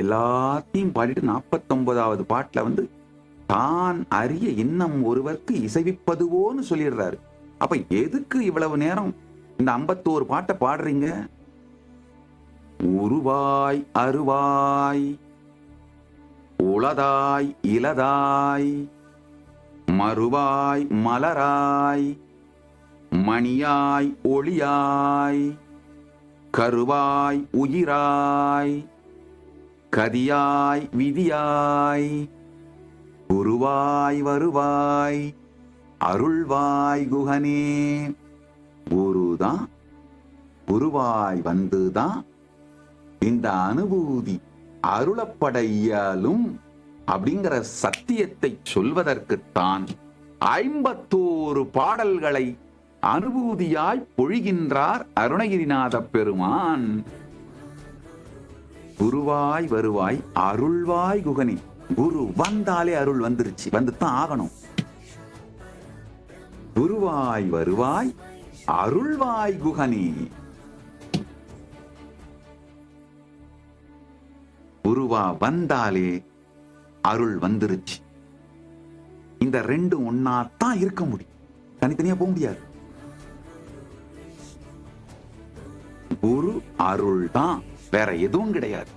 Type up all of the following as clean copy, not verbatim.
எல்லாத்தையும் பாடிட்டு 49வது பாட்டுல வந்து தான் அறிய இன்னம் ஒருவர்க்கு இசைவிப்பதுவோன்னு சொல்லிடுறாரு. அப்ப எதுக்கு இவ்வளவு நேரம் இந்த 51 பாட்டை பாடுறீங்க? உருவாய் அருவாய் உளதாய் இலதாய் மறுவாய் மலராய் மணியாய் ஒளியாய் கருவாய் உயிராய் கதியாய் விதியாய் குருவாய் வருவாய் அருள்வாய் குகனே. குருதான், குருவாய் வந்துதான் இந்த அனுபூதி அருளப்பட இயலும் அப்படிங்கிற சத்தியத்தை சொல்வதற்குத்தான் 51 பாடல்களை அனுபூதியாய் பொழிகின்றார் அருணகிரிநாத பெருமான். குருவாய் வருவாய் அருள்வாய் குகனே. குரு வந்தாலே அருள் வந்துருச்சு, வந்துதான் ஆகணும். குருவாய் வருவாய் அருள்வாய் குகனே. குருவா வந்தாலே அருள் வந்துருச்சு. இந்த ரெண்டும் ஒன்னாத்தான் இருக்க முடியும், தனித்தனியா போக முடியாது. குரு அருள் தான், வேற எதுவும் கிடையாது.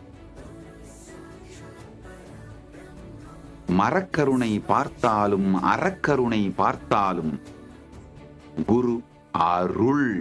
மரக்கருணை பார்த்தாலும் அறக்கருணை பார்த்தாலும் குரு அருள்.